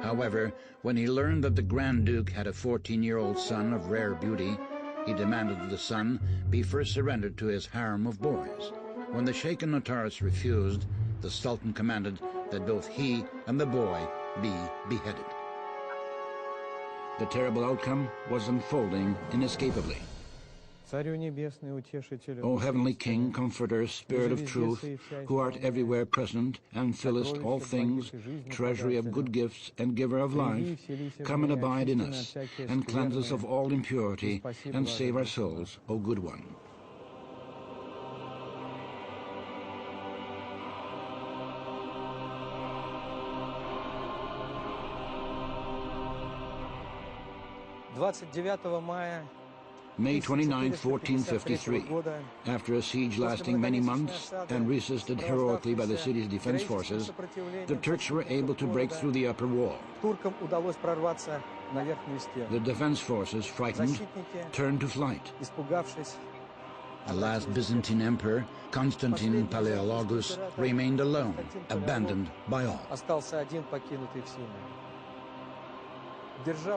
However, when he learned that the Grand Duke had a 14-year-old son of rare beauty, he demanded that the son be first surrendered to his harem of boys. When the Sheikh and Notaras refused, the Sultan commanded that both he and the boy be beheaded. The terrible outcome was unfolding inescapably. O heavenly King, Comforter, Spirit of truth, who art everywhere present and fillest all things, treasury of good gifts and giver of life, come and abide in us, and cleanse us of all impurity, and save our souls, O good one. May 29, 1453, after a siege lasting many months and resisted heroically by the city's defense forces, the Turks were able to break through the upper wall. The defense forces, frightened, turned to flight. The last Byzantine emperor, Constantine Palaeologus, remained alone, abandoned by all.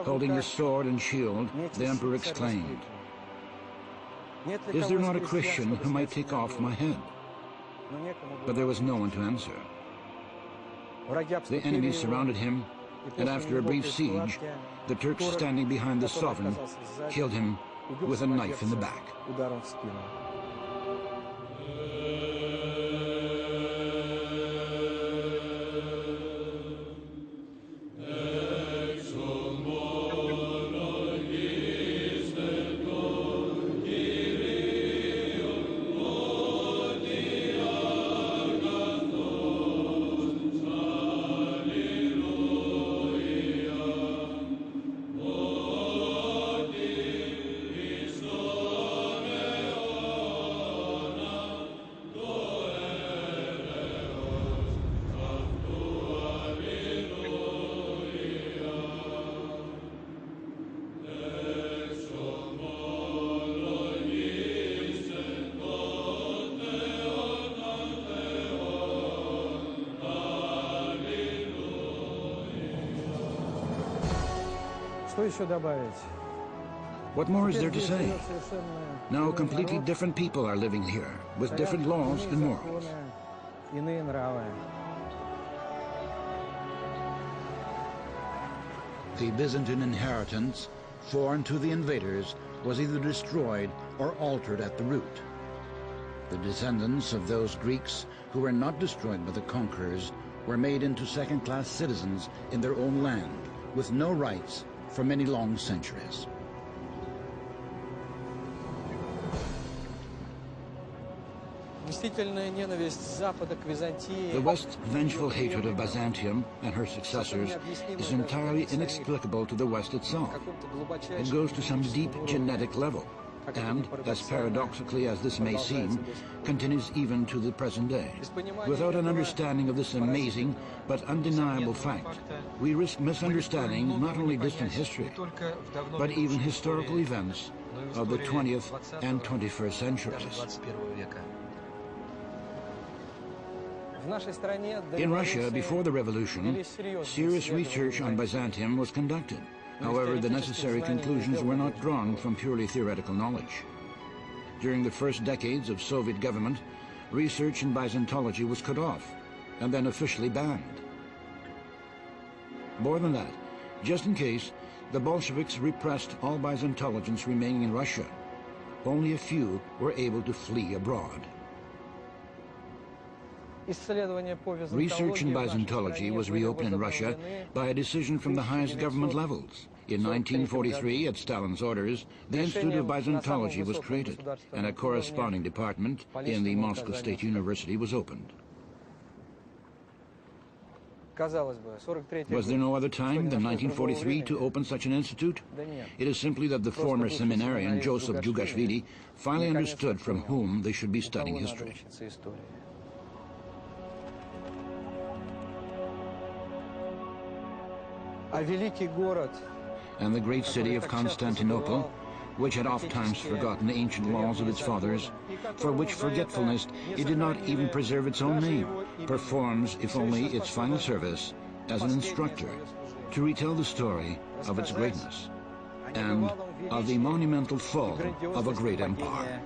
Holding his sword and shield, the emperor exclaimed, "Is there not a Christian who might take off my head?" But there was no one to answer. The enemies surrounded him, and after a brief siege, the Turks standing behind the sovereign killed him with a knife in the back. Ударом в спину. Что еще добавить? What more is there to Здесь say? живет совершенно Now иной completely народ, different people are living here, with царят different laws иные and morals. законы, иные нравы. The Byzantine inheritance, foreign to the invaders, was either destroyed or altered at the root. The descendants of those Greeks who were not destroyed by the conquerors were made into second-class citizens in their own land, with no rights for many long centuries. Мстительная ненависть Запада к Византии. The West's vengeful hatred of Byzantium and her successors is entirely inexplicable to the West itself. It goes to some deep genetic level, and, as paradoxically as this may seem, continues even to the present day. Without an understanding of this amazing but undeniable fact, we risk misunderstanding not only distant history, but even historical events of the 20th and 21st centuries. In Russia, before the revolution, serious research on Byzantium was conducted. However, the necessary conclusions were not drawn from purely theoretical knowledge. During the first decades of Soviet government, research in Byzantology was cut off and then officially banned. More than that, just in case, the Bolsheviks repressed all Byzantologians remaining in Russia. Only a few were able to flee abroad. Research in Byzantology was reopened in Russia by a decision from the highest government levels. In 1943, at Stalin's orders, the Institute of Byzantology was created, and a corresponding department in the Moscow State University was opened. Was there no other time than 1943 to open such an institute? It is simply that the former seminarian, Joseph Dugashvili, finally understood from whom they should be studying history. And the great city of Constantinople, which had oft-times forgotten the ancient laws of its fathers, for which forgetfulness it did not even preserve its own name, performs, if only its final service, as an instructor, to retell the story of its greatness, and of the monumental fall of a great empire.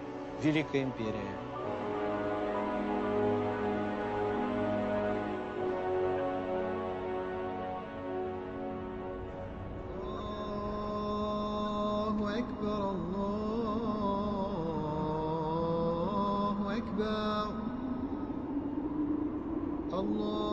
الله